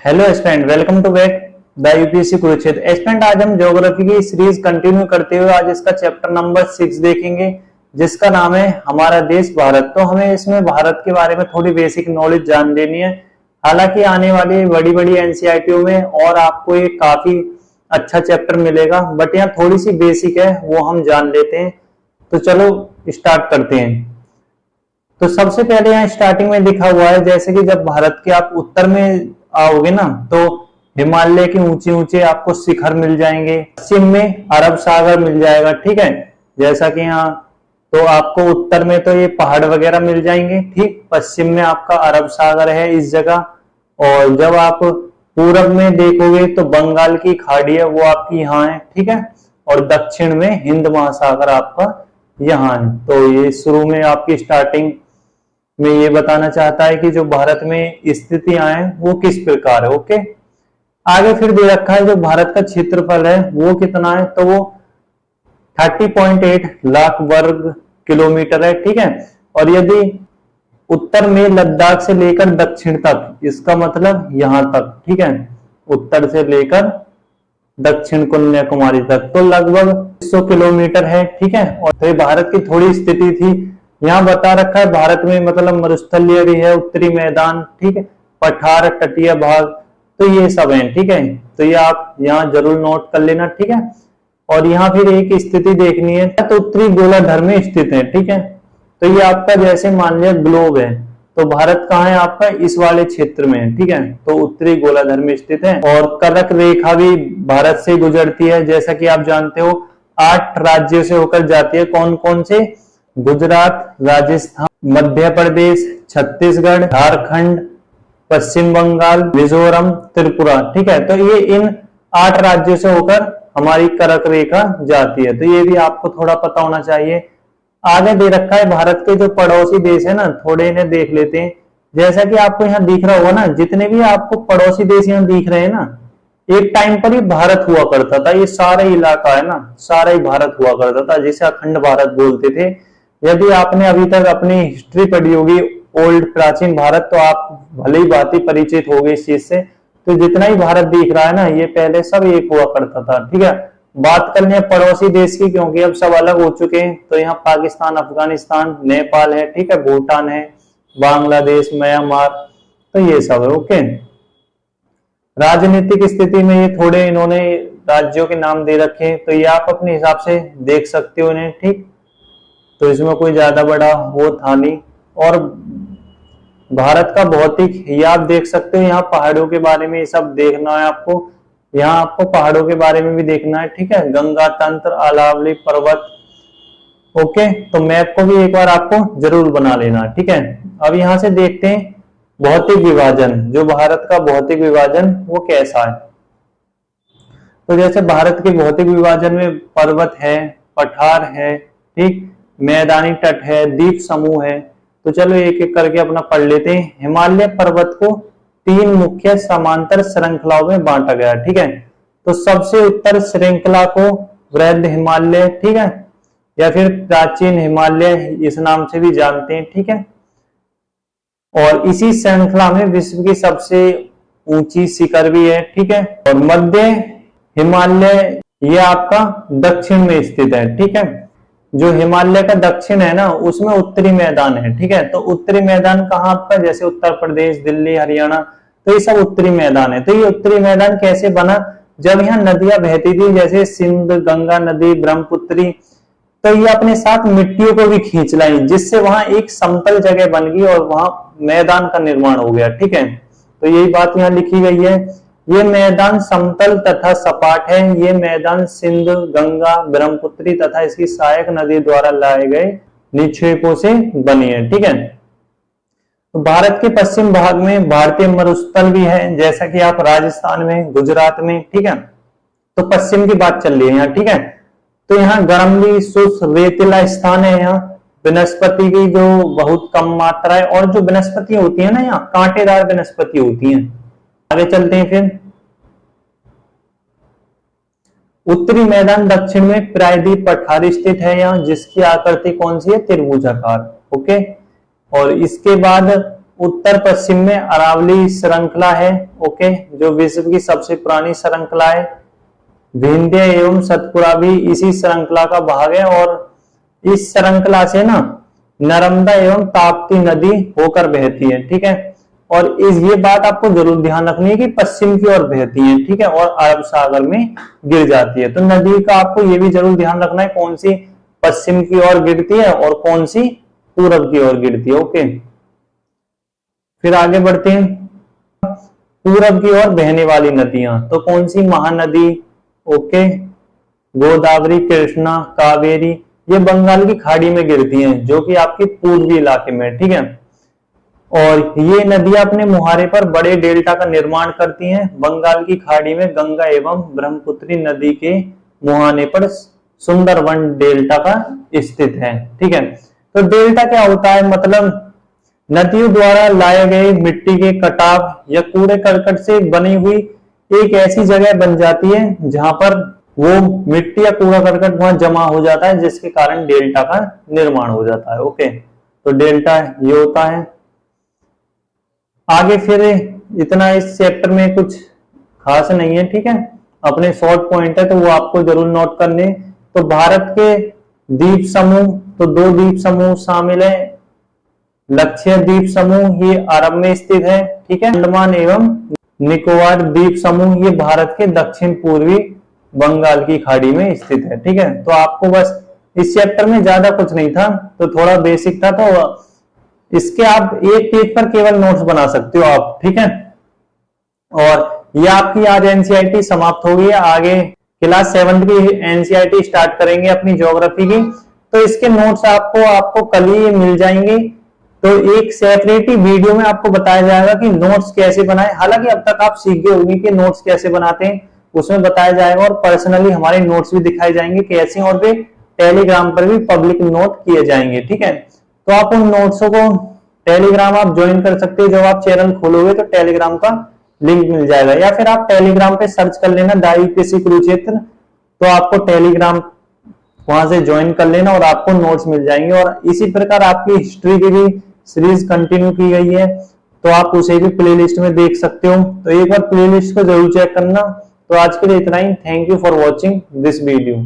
Hello student, welcome to back the UPSC Kurukshetra. Student, आज हम geography की सीरीज कंटिन्यू करते हुए आज इसका चैप्टर नंबर 6 देखेंगे, जिसका नाम है हमारा देश भारत। तो हमें इसमें भारत के बारे में थोड़ी बेसिक नॉलेज जान लेनी है। हालांकि आने वाली बड़ी बड़ी एनसीईआरटी में और आपको ये काफी अच्छा चैप्टर मिलेगा, बट यहाँ थोड़ी सी बेसिक है, वो हम जान लेते हैं। तो चलो स्टार्ट करते हैं। तो सबसे पहले यहाँ स्टार्टिंग में लिखा हुआ है, जैसे कि जब भारत के आप उत्तर में आओगे ना, तो हिमालय के ऊंचे ऊंचे आपको शिखर मिल जाएंगे। पश्चिम में अरब सागर मिल जाएगा, ठीक है। जैसा कि यहाँ तो आपको उत्तर में तो ये पहाड़ वगैरह मिल जाएंगे, ठीक। पश्चिम में आपका अरब सागर है इस जगह, और जब आप पूरब में देखोगे तो बंगाल की खाड़ी है, वो आपकी यहाँ है, ठीक है। और दक्षिण में हिंद महासागर आपका यहाँ है। तो ये शुरू में आपकी स्टार्टिंग में ये बताना चाहता है कि जो भारत में स्थितियां हैं वो किस प्रकार है, ओके। आगे फिर दे रखा है जो भारत का क्षेत्रफल है वो कितना है, तो वो 30.8 लाख वर्ग किलोमीटर है, ठीक है। और यदि उत्तर में लद्दाख से लेकर दक्षिण तक, इसका मतलब यहां तक, ठीक है, उत्तर से लेकर दक्षिण कन्याकुमारी तक, तो लगभग 100 किलोमीटर है, ठीक है। और तो ये भारत की थोड़ी स्थिति थी। यहाँ बता रखा है भारत में मतलब मरुस्थलीय भी है, उत्तरी मैदान, ठीक है, पठार, तटीय भाग, तो ये सब है, ठीक है। तो ये आप यहाँ जरूर नोट कर लेना, ठीक है। और यहाँ फिर एक स्थिति देखनी है, तो उत्तरी गोलार्ध में स्थित है, ठीक है। तो ये आपका जैसे मान लिया ग्लोब है, तो भारत कहाँ है आपका, इस वाले क्षेत्र में है, ठीक है। तो उत्तरी गोलार्ध में स्थित है। और कर्क रेखा भी भारत से गुजरती है, जैसा कि आप जानते हो 8 राज्यों से होकर जाती है। कौन कौन से? गुजरात, राजस्थान, मध्य प्रदेश, छत्तीसगढ़, झारखंड, पश्चिम बंगाल, मिजोरम, त्रिपुरा, ठीक है। तो ये इन 8 राज्यों से होकर हमारी कर्क रेखा जाती है, तो ये भी आपको थोड़ा पता होना चाहिए। आगे दे रखा है भारत के जो पड़ोसी देश है ना, थोड़े इन्हें देख लेते हैं। जैसा कि आपको यहाँ दिख रहा होगा ना, जितने भी आपको पड़ोसी देश यहाँ दिख रहे हैं ना, एक टाइम पर ही भारत हुआ करता था। ये सारा इलाका है ना, सारा ही भारत हुआ करता था, जिसे अखंड भारत बोलते थे। यदि आपने अभी तक अपनी हिस्ट्री पढ़ी होगी, ओल्ड प्राचीन भारत, तो आप भले ही बात ही परिचित हो गए इस चीज से। तो जितना ही भारत दिख रहा है ना, ये पहले सब एक हुआ करता था, ठीक है। बात करनी है पड़ोसी देश की, क्योंकि अब सब अलग हो चुके हैं। तो यहाँ पाकिस्तान, अफगानिस्तान, नेपाल है, ठीक है, भूटान है, बांग्लादेश, म्यांमार, तो ये सब है, ओके। राजनीतिक स्थिति में ये थोड़े इन्होंने राज्यों के नाम दे रखे हैं, तो ये आप अपने हिसाब से देख सकते हो इन्हें, ठीक। तो इसमें कोई ज्यादा बड़ा वो था नहीं। और भारत का भौतिक ये आप देख सकते हो, यहाँ पहाड़ों के बारे में ये सब देखना है आपको। यहाँ आपको पहाड़ों के बारे में भी देखना है, ठीक है। गंगा तंत्र, अलावली पर्वत, ओके। तो मैप को भी एक बार आपको जरूर बना लेना, ठीक है। अब यहाँ से देखते हैं भौतिक विभाजन, जो भारत का भौतिक विभाजन वो कैसा है। तो जैसे भारत के भौतिक विभाजन में पर्वत है, पठार है, ठीक, मैदानी तट है, द्वीप समूह है। तो चलो एक एक करके अपना पढ़ लेते हैं। हिमालय पर्वत को 3 मुख्य समांतर श्रृंखलाओं में बांटा गया, ठीक है। तो सबसे उत्तर श्रृंखला को वृहद हिमालय, ठीक है, या फिर प्राचीन हिमालय इस नाम से भी जानते हैं, ठीक है। और इसी श्रृंखला में विश्व की सबसे ऊंची शिखर भी है, ठीक है। और मध्य हिमालय ये आपका दक्षिण में स्थित है, ठीक है। जो हिमालय का दक्षिण है ना, उसमें उत्तरी मैदान है, ठीक है। तो उत्तरी मैदान कहाँ आपका, जैसे उत्तर प्रदेश, दिल्ली, हरियाणा, तो ये सब उत्तरी मैदान है। तो ये उत्तरी मैदान कैसे बना? जब यहाँ नदियां बहती थी, जैसे सिंध, गंगा नदी, ब्रह्मपुत्री, तो ये अपने साथ मिट्टियों को भी खींच लाई, जिससे वहां एक समतल जगह बन गई और वहां मैदान का निर्माण हो गया, ठीक है। तो यही बात यहाँ लिखी गई है। ये मैदान समतल तथा सपाट है। ये मैदान सिंध, गंगा, ब्रह्मपुत्री तथा इसकी सहायक नदी द्वारा लाए गए निक्षेपों से बनी है, ठीक है। तो भारत के पश्चिम भाग में भारतीय मरुस्थल भी है, जैसा कि आप राजस्थान में, गुजरात में, ठीक है। तो पश्चिम की बात चल रही है यहाँ, ठीक है। तो यहाँ गर्म भी शुष्क रेतीला स्थान है। यहाँ वनस्पति की जो बहुत कम मात्रा है, और जो वनस्पति होती है ना, यहाँ कांटेदार वनस्पति होती है। आगे चलते हैं फिर। उत्तरी मैदान दक्षिण में प्रायद्वीप पठार स्थित है यहाँ, जिसकी आकृति कौन सी है, त्रिभुजाकार, ओके। और इसके बाद उत्तर पश्चिम में अरावली श्रृंखला है, ओके, जो विश्व की सबसे पुरानी श्रृंखला है। विंध्य एवं सतपुड़ा भी इसी श्रृंखला का भाग है और इस श्रृंखला से ना नर्मदा एवं ताप्ती नदी होकर बहती है, ठीक है। और ये बात आपको जरूर ध्यान रखनी है कि पश्चिम की ओर बहती है, ठीक है, और अरब सागर में गिर जाती है। तो नदी का आपको ये भी जरूर ध्यान रखना है कौन सी पश्चिम की ओर गिरती है और कौन सी पूरब की ओर गिरती है, ओके। फिर आगे बढ़ते हैं, पूरब की ओर बहने वाली नदियां तो कौन सी? महानदी, ओके, गोदावरी, कृष्णा, कावेरी, ये बंगाल की खाड़ी में गिरती हैं जो कि आपकी पूर्वी इलाके में, ठीक है। और ये नदियां अपने मुहारे पर बड़े डेल्टा का निर्माण करती हैं। बंगाल की खाड़ी में गंगा एवं ब्रह्मपुत्री नदी के मुहाने पर सुंदरवन डेल्टा का स्थित है, ठीक है। तो डेल्टा क्या होता है? मतलब नदियों द्वारा लाए गए मिट्टी के कटाव या कूड़े करकट से बनी हुई एक ऐसी जगह बन जाती है जहां पर वो मिट्टी या कूड़ा करकट वहां जमा हो जाता है, जिसके कारण डेल्टा का निर्माण हो जाता है, ओके। तो डेल्टा ये होता है। आगे फिर इतना इस चैप्टर में कुछ खास नहीं है, ठीक है, अपने शॉर्ट पॉइंट है तो वो आपको जरूर नोट करने। तो भारत के द्वीप समूह, तो 2 द्वीप समूह शामिल है। लक्षय द्वीप समूह ये अरब में स्थित है, ठीक है। अंडमान एवं निकोबार द्वीप समूह ये भारत के दक्षिण पूर्वी बंगाल की खाड़ी में स्थित है, ठीक है। तो आपको बस इस चैप्टर में ज्यादा कुछ नहीं था, तो थोड़ा बेसिक था, तो इसके आप एक पेज पर केवल नोट्स बना सकते हो आप, ठीक है। और ये आपकी आज एनसीईआरटी समाप्त हो गई है। आगे क्लास 7 की एनसीईआरटी स्टार्ट करेंगे अपनी ज्योग्राफी की, तो इसके नोट्स आपको कल ही मिल जाएंगे। तो एक सेपरेट ही वीडियो में आपको बताया जाएगा कि नोट्स कैसे बनाए। हालांकि अब तक आप सीख गए होंगे कि नोट्स कैसे बनाते हैं, उसमें बताया जाएगा, और पर्सनली हमारे नोट्स भी दिखाए जाएंगे कैसे, और भी टेलीग्राम पर भी पब्लिक नोट किए जाएंगे, ठीक है। तो आप उन नोट्सों को टेलीग्राम आप ज्वाइन कर सकते हो। जब आप चैनल खोलोगे तो टेलीग्राम का लिंक मिल जाएगा, या फिर आप टेलीग्राम पे सर्च कर लेना यूपीएससी कुरुक्षेत्र, तो आपको टेलीग्राम वहां से ज्वाइन कर लेना और आपको नोट्स मिल जाएंगे। और इसी प्रकार आपकी हिस्ट्री की भी सीरीज कंटिन्यू की गई है, तो आप उसे भी प्लेलिस्ट में देख सकते हो। तो एक बार प्लेलिस्ट को जरूर चेक करना। तो आज के लिए इतना ही। Thank you for watching this video.